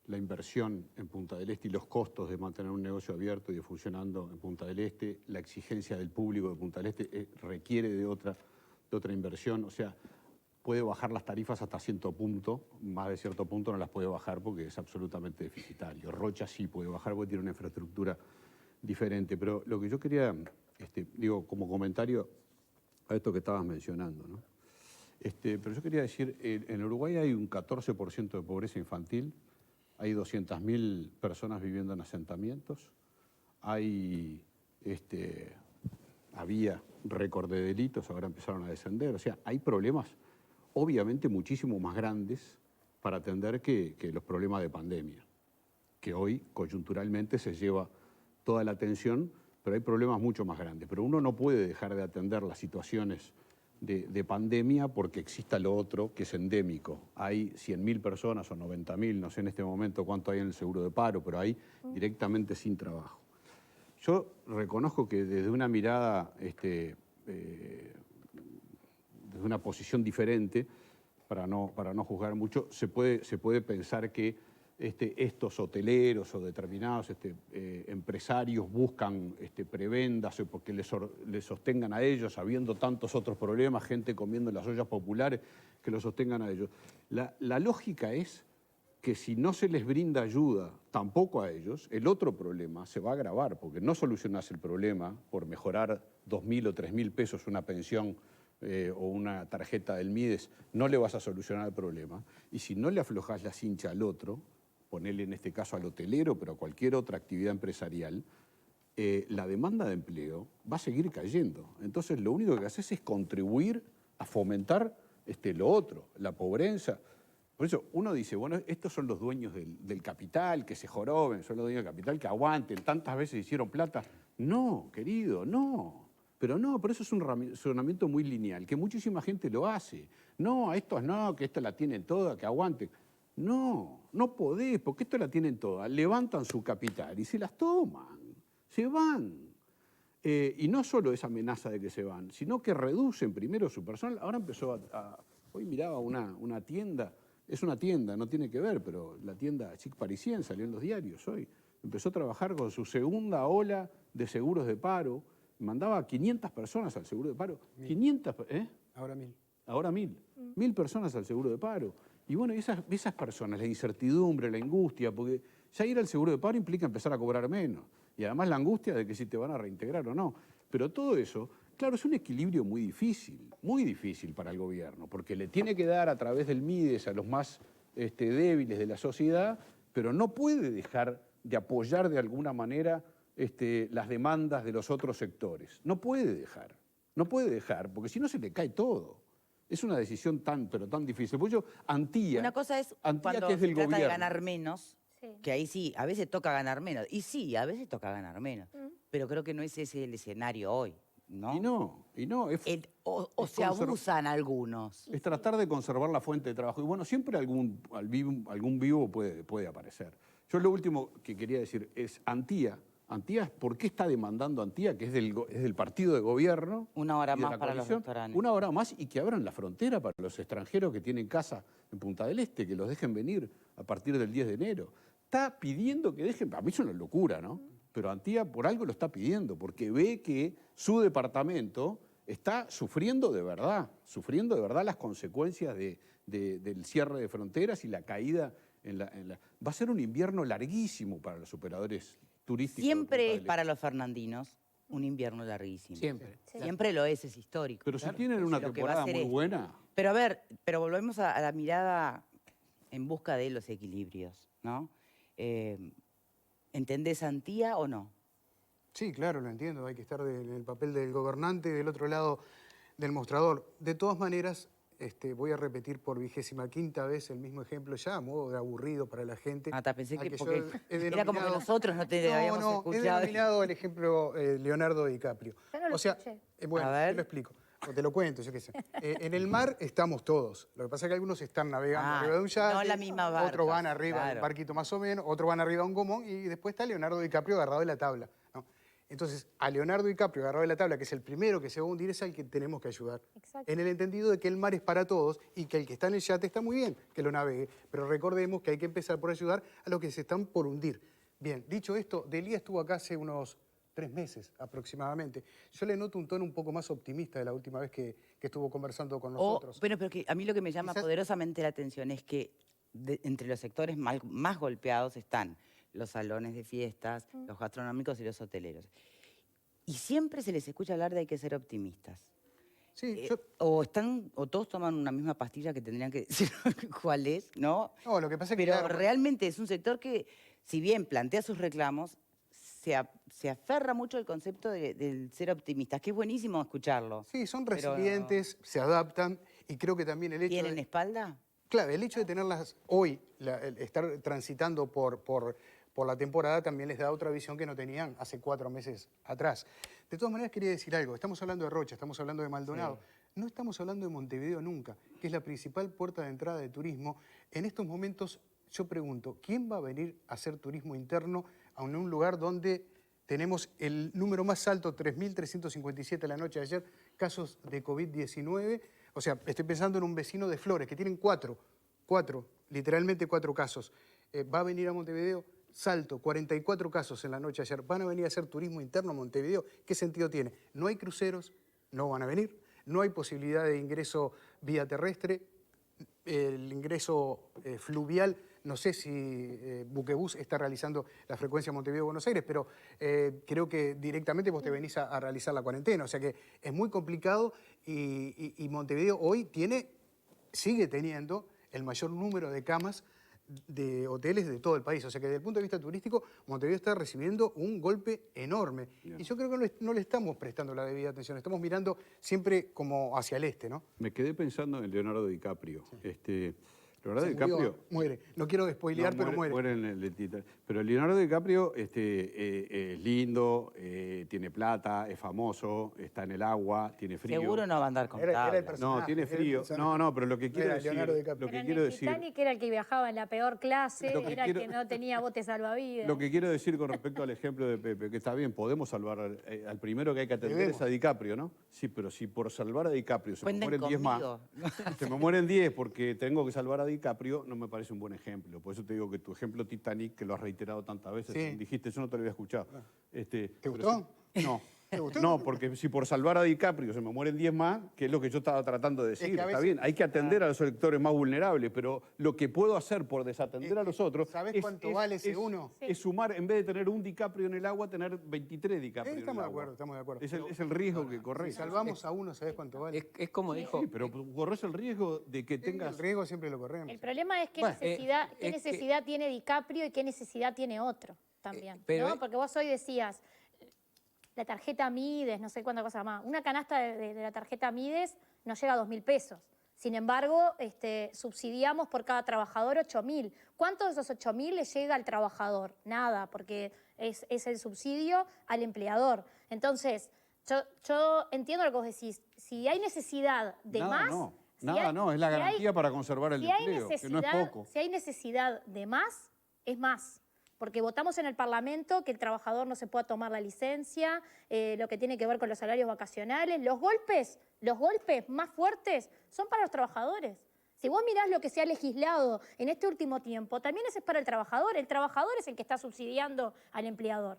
Speaker 6: La inversión en Punta del Este y los costos de mantener un negocio abierto y funcionando en Punta del Este, la exigencia del público de Punta del Este requiere de otra inversión. O sea, puede bajar las tarifas hasta cierto punto, más de cierto punto no las puede bajar porque es absolutamente deficitario. Rocha sí puede bajar porque tiene una infraestructura diferente. Pero lo que yo quería, digo, como comentario a esto que estabas mencionando, ¿no? Pero yo quería decir, en Uruguay hay un 14% de pobreza infantil, hay 200.000 personas viviendo en asentamientos, había récord de delitos, ahora empezaron a descender, o sea, hay problemas obviamente muchísimo más grandes para atender que los problemas de pandemia, que hoy coyunturalmente se lleva toda la atención, pero hay problemas mucho más grandes. Pero uno no puede dejar de atender las situaciones de pandemia porque exista lo otro que es endémico. Hay 100.000 personas o 90.000, no sé en este momento cuánto hay en el seguro de paro, pero hay directamente sin trabajo. Yo reconozco que desde una mirada, desde una posición diferente, para no juzgar mucho, se puede pensar que estos hoteleros o determinados empresarios buscan prebendas porque les sostengan a ellos, habiendo tantos otros problemas, gente comiendo en las ollas populares, que los sostengan a ellos. La lógica es que si no se les brinda ayuda tampoco a ellos, el otro problema se va a agravar, porque no solucionás el problema por mejorar 2.000 o 3.000 pesos una pensión o una tarjeta del Mides, no le vas a solucionar el problema. Y si no le aflojás la cincha al otro, ponerle en este caso al hotelero, pero a cualquier otra actividad empresarial, la demanda de empleo va a seguir cayendo. Entonces lo único que haces es contribuir a fomentar lo otro, la pobreza. Por eso uno dice, bueno, estos son los dueños del capital, que se joroben, son los dueños del capital, que aguanten, tantas veces hicieron plata. No, querido, no. Pero eso es un razonamiento muy lineal, que muchísima gente lo hace. No, a estos no, que esta la tienen toda, que aguanten. No, no podés, porque esto la tienen toda. Levantan su capital y se las toman, se van. Y no solo esa amenaza de que se van, sino que reducen primero su personal. Ahora empezó hoy miraba una tienda, es una tienda, no tiene que ver, pero la tienda Chic Parisien salió en los diarios hoy. Empezó a trabajar con su segunda ola de seguros de paro, mandaba a 500 personas al seguro de paro. 500,
Speaker 3: Ahora 1.000.
Speaker 6: Ahora 1.000. 1.000 personas al seguro de paro. Y bueno, esas personas, la incertidumbre, la angustia, porque ya ir al seguro de paro implica empezar a cobrar menos. Y además la angustia de que si te van a reintegrar o no. Pero todo eso, claro, es un equilibrio muy difícil para el gobierno, porque le tiene que dar a través del Mides a los más débiles de la sociedad, pero no puede dejar de apoyar de alguna manera las demandas de los otros sectores. No puede dejar, porque si no se le cae todo. Es una decisión pero tan difícil. Por ello, Antía,
Speaker 1: Una cosa es
Speaker 6: Antía
Speaker 1: cuando
Speaker 6: que es
Speaker 1: se
Speaker 6: del
Speaker 1: trata de
Speaker 6: gobierno.
Speaker 1: ganar menos,
Speaker 4: Sí.
Speaker 1: que ahí sí, a veces toca ganar menos. Y sí, a veces toca ganar menos. Pero creo que no es ese el escenario hoy, ¿no?
Speaker 6: Y no, es
Speaker 1: O
Speaker 6: es
Speaker 1: se abusan algunos.
Speaker 6: Es tratar de conservar la fuente de trabajo. Y bueno, siempre algún vivo puede aparecer. Yo lo último que quería decir es Antía. Antía, ¿por qué está demandando Antía, que es del partido de gobierno?
Speaker 1: Una hora
Speaker 6: y de
Speaker 1: más
Speaker 6: la
Speaker 1: para los
Speaker 6: coalición?
Speaker 1: restaurantes.
Speaker 6: Una hora más y que abran la frontera para los extranjeros que tienen casa en Punta del Este, que los dejen venir a partir del 10 de enero. Está pidiendo que dejen, a mí es una locura, ¿no? Pero Antía por algo lo está pidiendo, porque ve que su departamento está sufriendo de verdad las consecuencias del cierre de fronteras y la caída Va a ser un invierno larguísimo para los operadores turísticos.
Speaker 1: Siempre es para los fernandinos un invierno larguísimo.
Speaker 2: Siempre.
Speaker 1: Siempre lo es histórico.
Speaker 6: Pero si tienen una
Speaker 1: Lo que va a
Speaker 6: temporada
Speaker 1: ser
Speaker 6: muy
Speaker 1: este.
Speaker 6: buena.
Speaker 1: Pero a ver, volvemos a la mirada en busca de los equilibrios, ¿no? ¿Entendés Antía o no?
Speaker 3: Sí, claro, lo entiendo. Hay que estar en el papel del gobernante del otro lado del mostrador. De todas maneras, voy a repetir por 25ª vez el mismo ejemplo, ya a modo de aburrido para la gente.
Speaker 1: Pensé
Speaker 3: al
Speaker 1: que
Speaker 3: yo
Speaker 1: porque
Speaker 3: he
Speaker 1: era como que
Speaker 3: denominado-
Speaker 1: nosotros no te habíamos
Speaker 3: He
Speaker 1: escuchado.
Speaker 3: denominado el ejemplo Leonardo DiCaprio.
Speaker 4: Yo no lo
Speaker 3: o sea,
Speaker 4: escuché.
Speaker 3: bueno,
Speaker 1: A ver.
Speaker 3: te lo explico. O te lo cuento, yo qué sé. En el mar estamos todos. Lo que pasa es que algunos están navegando arriba de un yate.
Speaker 1: no la misma barca,
Speaker 3: Otros van arriba de un
Speaker 1: claro.
Speaker 3: barquito más o menos. Otros van arriba de un gomón. Y después está Leonardo DiCaprio agarrado de la tabla, ¿no? Entonces, a Leonardo DiCaprio agarrado de la tabla, que es el primero que se va a hundir, es al que tenemos que ayudar.
Speaker 4: Exacto.
Speaker 3: En el entendido de que el mar es para todos y que el que está en el yate está muy bien que lo navegue. Pero recordemos que hay que empezar por ayudar a los que se están por hundir. Bien, dicho esto, Delía estuvo acá hace unos 3 meses aproximadamente. Yo le noto un tono un poco más optimista de la última vez que estuvo conversando con nosotros.
Speaker 1: Pero que a mí lo que me llama
Speaker 3: Quizás-
Speaker 1: poderosamente la atención es que entre los sectores más golpeados están los salones de fiestas, los gastronómicos y los hoteleros. Y siempre se les escucha hablar de hay que ser optimistas.
Speaker 3: Sí,
Speaker 1: O todos toman una misma pastilla que tendrían que decir cuál es, ¿no?
Speaker 3: No, lo que pasa es que,
Speaker 1: Pero
Speaker 3: claro,
Speaker 1: realmente es un sector que, si bien plantea sus reclamos, se aferra mucho al concepto del ser optimistas, que es buenísimo escucharlo.
Speaker 3: sí, son
Speaker 1: Pero-
Speaker 3: resilientes, se adaptan y creo que también el hecho
Speaker 1: ¿Tienen
Speaker 3: de...
Speaker 1: espalda?
Speaker 3: Claro, el hecho de tenerlas hoy, el estar transitando por la temporada también les da otra visión que no tenían hace 4 meses atrás. De todas maneras, quería decir algo. Estamos hablando de Rocha, estamos hablando de Maldonado. No estamos hablando de Montevideo nunca, que es la principal puerta de entrada de turismo. En estos momentos, yo pregunto, ¿quién va a venir a hacer turismo interno a un lugar donde tenemos el número más alto, 3.357 la noche de ayer, casos de COVID-19? O sea, estoy pensando en un vecino de Flores, que tienen 4, literalmente 4 casos. Va a venir a Montevideo, Salto, 44 casos en la noche de ayer. ¿Van a venir a hacer turismo interno a Montevideo? ¿Qué sentido tiene? No hay cruceros, no van a venir. No hay posibilidad de ingreso vía terrestre. El ingreso fluvial, no sé si Buquebús está realizando la frecuencia Montevideo-Buenos Aires, pero creo que directamente vos te venís a realizar la cuarentena. O sea que es muy complicado y Montevideo hoy sigue teniendo el mayor número de camas de hoteles de todo el país. O sea que desde el punto de vista turístico, Montevideo está recibiendo un golpe enorme. Y yo creo que no le estamos prestando la debida atención. Estamos mirando siempre como hacia el este, ¿no?
Speaker 6: Me quedé pensando en Leonardo DiCaprio. Leonardo
Speaker 3: Se murió,
Speaker 6: DiCaprio...
Speaker 3: muere. No quiero spoilear, pero muere.
Speaker 6: Muere en el Titanic. Pero Leonardo DiCaprio es lindo, tiene plata, es famoso, está en el agua, tiene frío.
Speaker 1: Seguro no va a andar con
Speaker 3: Era el
Speaker 1: tablas.
Speaker 3: personaje.
Speaker 6: No, tiene
Speaker 3: era el
Speaker 6: frío.
Speaker 3: personaje.
Speaker 6: No, pero lo que quiero
Speaker 3: era
Speaker 6: decir...
Speaker 3: Leonardo DiCaprio.
Speaker 6: Lo
Speaker 7: Pero
Speaker 6: que
Speaker 7: en
Speaker 6: quiero
Speaker 7: el
Speaker 6: decir...
Speaker 7: Titanic era el que viajaba en la peor clase,
Speaker 6: Lo que
Speaker 7: era
Speaker 6: quiero-
Speaker 7: el que no tenía bote salvavidas.
Speaker 6: Lo que quiero decir con respecto al ejemplo de Pepe, que está bien, podemos salvar al primero que hay que atender
Speaker 3: Debemos.
Speaker 6: es a DiCaprio, ¿no? Sí, pero si por salvar a DiCaprio se me
Speaker 1: Cuenten
Speaker 6: mueren 10 más,
Speaker 1: conmigo.
Speaker 6: se me mueren 10 porque tengo que salvar a DiCaprio, no me parece un buen ejemplo. Por eso te digo que tu ejemplo Titanic, que lo has reiterado tantas veces,
Speaker 3: Sí.
Speaker 6: dijiste, yo no te lo había escuchado.
Speaker 3: ¿Te
Speaker 6: pero
Speaker 3: gustó?
Speaker 6: sí- no.
Speaker 3: ¿Te gustó?
Speaker 6: No, porque si por salvar a DiCaprio se me mueren 10 más, que es lo que yo estaba tratando de decir,
Speaker 3: que a
Speaker 6: está
Speaker 3: veces-
Speaker 6: bien, hay que atender a los sectores más vulnerables, pero lo que puedo hacer por desatender a los otros...
Speaker 3: ¿Sabés cuánto vale ese uno?
Speaker 6: Es sumar, en vez de tener un DiCaprio en el agua, tener 23 DiCaprio en el
Speaker 3: Estamos de
Speaker 6: agua.
Speaker 3: acuerdo, estamos de acuerdo.
Speaker 6: Es el riesgo que corres.
Speaker 3: Si salvamos a uno, ¿sabés cuánto vale?
Speaker 2: Es como dijo...
Speaker 6: Sí, pero corres el riesgo de que tengas...
Speaker 3: El riesgo siempre lo corremos.
Speaker 7: El problema es qué
Speaker 2: Bueno,
Speaker 7: necesidad, qué
Speaker 2: es que-
Speaker 7: necesidad tiene DiCaprio y qué necesidad tiene otro.
Speaker 4: también,
Speaker 2: pero-
Speaker 4: ¿no? Porque vos hoy decías, la tarjeta Mides, no sé cuánta cosa más, una canasta de la tarjeta Mides nos llega a 2.000 pesos. Sin embargo, subsidiamos por cada trabajador 8.000. ¿Cuánto de esos 8.000 le llega al trabajador? Nada, porque es el subsidio al empleador. Entonces, yo entiendo lo que vos decís. Si hay necesidad de
Speaker 6: Nada
Speaker 4: más...
Speaker 6: no,
Speaker 4: si
Speaker 6: nada
Speaker 4: hay-
Speaker 6: no, es la
Speaker 4: si hay-
Speaker 6: garantía para conservar el
Speaker 4: si hay
Speaker 6: empleo, que no es poco.
Speaker 4: Si hay necesidad de más, es más. Porque votamos en el Parlamento que el trabajador no se pueda tomar la licencia, lo que tiene que ver con los salarios vacacionales. Los golpes más fuertes son para los trabajadores. Si vos mirás lo que se ha legislado en este último tiempo, también ese es para el trabajador. El trabajador es el que está subsidiando al empleador.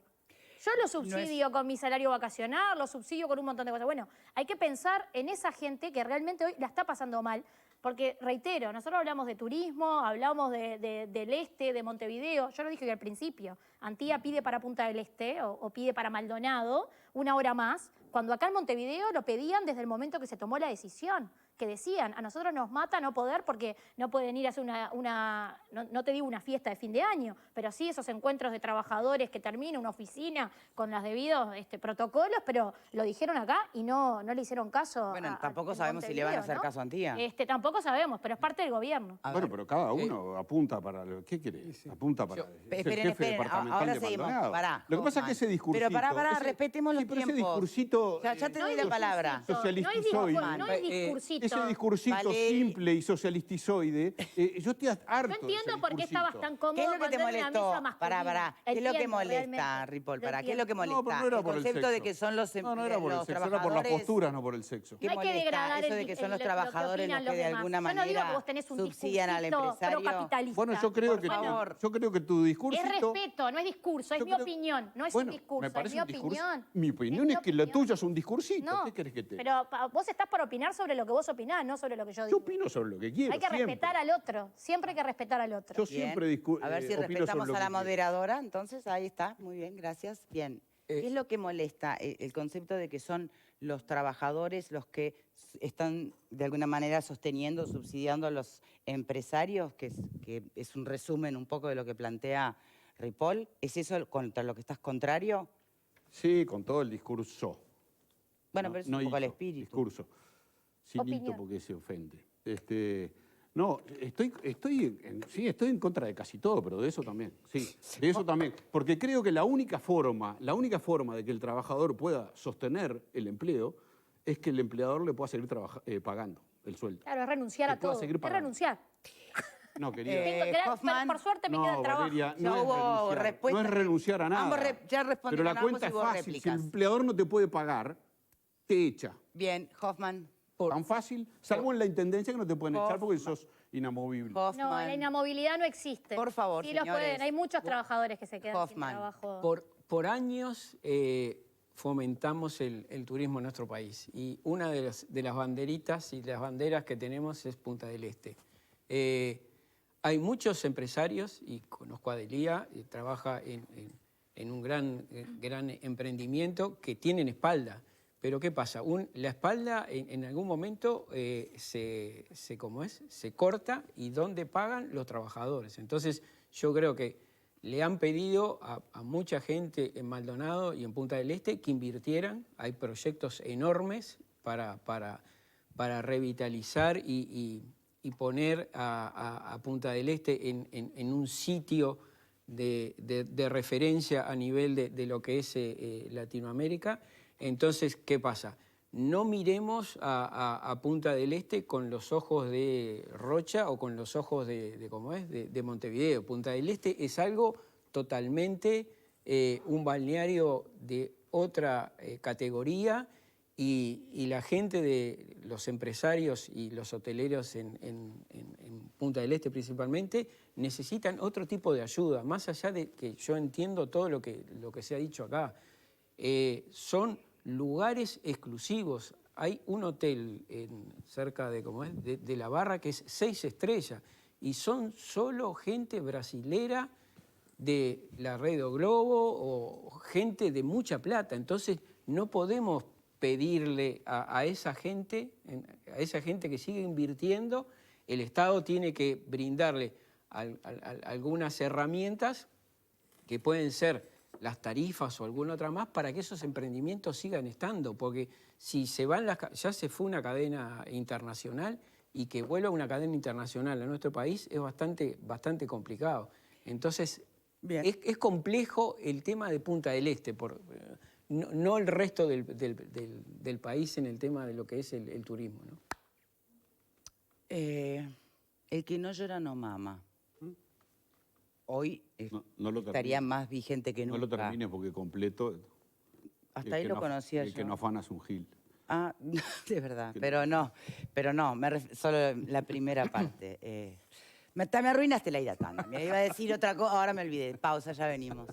Speaker 4: Yo lo subsidio con mi salario vacacional, lo subsidio con un montón de cosas. Bueno, hay que pensar en esa gente que realmente hoy la está pasando mal. Porque, reitero, nosotros hablamos de turismo, hablamos del este, de Montevideo. Yo lo dije al principio. Antía pide para Punta del Este o pide para Maldonado 1 hora más, cuando acá en Montevideo lo pedían desde el momento que se tomó la decisión. Que decían, a nosotros nos mata no poder porque no pueden ir a hacer no te digo una fiesta de fin de año, pero sí esos encuentros de trabajadores que termina una oficina con los debidos protocolos, pero lo dijeron acá y no le hicieron caso.
Speaker 1: Bueno, tampoco sabemos si le van a hacer caso a Antía.
Speaker 4: Tampoco sabemos, pero es parte del gobierno.
Speaker 6: Bueno, pero cada uno apunta para lo que quiere. Apunta para ser jefe departamental
Speaker 1: ahora
Speaker 6: de
Speaker 1: seguimos.
Speaker 6: Maldonado.
Speaker 1: Pará,
Speaker 6: Lo que pasa es que ese discursito...
Speaker 1: Pero pará, respetemos los
Speaker 6: pero ese
Speaker 1: tiempos.
Speaker 6: discursito...
Speaker 1: Ya te doy la palabra.
Speaker 6: Socialistizoide.
Speaker 4: No es discursito.
Speaker 6: Ese discursito
Speaker 1: Valeria.
Speaker 6: simple y socialistizoide, yo estoy harto
Speaker 4: Yo entiendo
Speaker 6: de
Speaker 4: por qué estabas tan cómodo
Speaker 1: ¿Qué es lo que
Speaker 4: cuando
Speaker 1: te
Speaker 4: era una
Speaker 1: molestó?
Speaker 4: mesa masculina.
Speaker 1: Pará. ¿Qué es lo que
Speaker 4: Entiendo,
Speaker 1: molesta,
Speaker 4: realmente.
Speaker 1: Ripoll?
Speaker 4: Lo
Speaker 1: ¿Qué es lo que
Speaker 4: entiendo.
Speaker 1: molesta?
Speaker 6: No, pero no era
Speaker 1: el
Speaker 6: por el
Speaker 1: concepto de
Speaker 6: sexo.
Speaker 1: que son los
Speaker 6: No era por el
Speaker 1: los
Speaker 6: sexo, era por las
Speaker 1: trabajadores.
Speaker 6: posturas, no por el sexo.
Speaker 1: ¿Qué
Speaker 4: No hay que
Speaker 1: molesta?
Speaker 4: degradar
Speaker 1: Eso de que son los
Speaker 4: lo que
Speaker 1: trabajadores
Speaker 4: opinan
Speaker 1: los que de
Speaker 4: demás.
Speaker 1: alguna
Speaker 4: Yo no digo que
Speaker 1: manera
Speaker 4: vos tenés un
Speaker 1: subsidian al
Speaker 4: discursito
Speaker 1: empresario.
Speaker 4: procapitalista.
Speaker 6: Bueno, yo creo que tu discursito...
Speaker 4: Es respeto, no es discurso, es
Speaker 6: Yo
Speaker 4: mi
Speaker 6: creo-
Speaker 4: opinión, no es
Speaker 6: Bueno,
Speaker 4: un discurso,
Speaker 6: me parece
Speaker 4: es
Speaker 6: un
Speaker 4: mi
Speaker 6: discurso.
Speaker 4: opinión.
Speaker 6: Mi opinión es que lo tuyo es un discursito.
Speaker 4: No,
Speaker 6: ¿Qué querés que te...?
Speaker 4: pero vos estás por opinar sobre lo que vos opinás, no sobre lo que yo
Speaker 6: Yo
Speaker 4: digo.
Speaker 6: opino sobre lo que quiero.
Speaker 4: Hay que
Speaker 6: siempre.
Speaker 4: respetar al otro, siempre hay que respetar al otro.
Speaker 6: Yo
Speaker 1: Bien.
Speaker 6: siempre
Speaker 1: A ver si
Speaker 6: opino sobre
Speaker 1: respetamos
Speaker 6: lo
Speaker 1: a
Speaker 6: que
Speaker 1: la
Speaker 6: quiero.
Speaker 1: moderadora. Entonces, ahí está. Muy bien, gracias. Bien. ¿Qué es lo que molesta? El concepto de que son los trabajadores los que están de alguna manera sosteniendo, subsidiando a los empresarios, que es un resumen un poco de lo que plantea Ripoll. ¿Es eso contra lo que estás contrario?
Speaker 6: Sí, con todo el discurso.
Speaker 1: Bueno,
Speaker 6: No,
Speaker 1: pero es
Speaker 6: no
Speaker 1: un poco el
Speaker 6: hizo,
Speaker 1: espíritu.
Speaker 6: Discurso. Sin hito
Speaker 4: Opinión.
Speaker 6: porque se ofende. No, estoy en contra de casi todo, pero de eso también. Sí, de eso también. Porque creo que la única forma de que el trabajador pueda sostener el empleo es que el empleador le pueda seguir pagando el sueldo.
Speaker 4: Claro, es renunciar
Speaker 6: Que
Speaker 4: a
Speaker 6: pueda
Speaker 4: todo.
Speaker 6: seguir
Speaker 4: Es
Speaker 6: pagando.
Speaker 4: renunciar.
Speaker 6: No, querida.
Speaker 1: Hoffman.
Speaker 4: Por suerte me queda el
Speaker 6: No,
Speaker 4: trabajo.
Speaker 6: Valeria,
Speaker 1: Ya
Speaker 6: no es
Speaker 1: hubo
Speaker 6: renunciar.
Speaker 1: respuesta.
Speaker 6: No es renunciar a nada.
Speaker 1: Ambos ya respondieron
Speaker 6: Pero la cuenta es
Speaker 1: ambos y hubo
Speaker 6: fácil. Si
Speaker 1: réplicas.
Speaker 6: el empleador no te puede pagar, te echa.
Speaker 1: Bien, Hoffman.
Speaker 6: Tan fácil, salvo en la intendencia que no te pueden echar porque sos inamovible.
Speaker 1: Hoffman.
Speaker 4: No, la inamovilidad no existe.
Speaker 1: Por favor,
Speaker 4: Sí los
Speaker 1: señores.
Speaker 4: pueden. Hay muchos trabajadores que se quedan
Speaker 1: Hoffman.
Speaker 4: sin trabajo.
Speaker 2: Por años fomentamos el turismo en nuestro país y una de las banderitas y las banderas que tenemos es Punta del Este. Hay muchos empresarios, y conozco a Delía, trabaja en un gran emprendimiento que tienen espalda. Pero ¿qué pasa? La espalda en algún momento se corta y ¿dónde pagan? Los trabajadores. Entonces yo creo que le han pedido a mucha gente en Maldonado y en Punta del Este que invirtieran. Hay proyectos enormes para revitalizar y poner a Punta del Este en un sitio de referencia a nivel de lo que es Latinoamérica. Entonces, ¿qué pasa? No miremos a Punta del Este con los ojos de Rocha o con los ojos de Montevideo. Punta del Este es algo totalmente un balneario de otra categoría y la gente de los empresarios y los hoteleros en Punta del Este principalmente necesitan otro tipo de ayuda, más allá de que yo entiendo todo lo que se ha dicho acá. Son lugares exclusivos. Hay un hotel cerca de La Barra que es 6 estrellas y son solo gente brasilera de la Red Globo o gente de mucha plata. Entonces no podemos pedirle a esa gente que sigue invirtiendo. El Estado tiene que brindarle algunas herramientas que pueden ser las tarifas o alguna otra más, para que esos emprendimientos sigan estando, porque si se van ya se fue una cadena internacional y que vuelva una cadena internacional a nuestro país es bastante complicado. Entonces, es complejo el tema de Punta del Este, no el resto del país en el tema de lo que es el turismo, ¿no?
Speaker 1: El que no llora no mama. Hoy
Speaker 6: No lo
Speaker 1: estaría
Speaker 6: termine.
Speaker 1: más vigente que
Speaker 6: No
Speaker 1: nunca.
Speaker 6: lo termine porque completo.
Speaker 1: Hasta ahí lo conocía
Speaker 6: El
Speaker 1: yo.
Speaker 6: que no afana es un gil.
Speaker 1: Ah, de verdad, pero no, solo la primera parte. Me arruinaste la idea, Tanda. Me iba a decir otra cosa, ahora me olvidé. Pausa, ya venimos.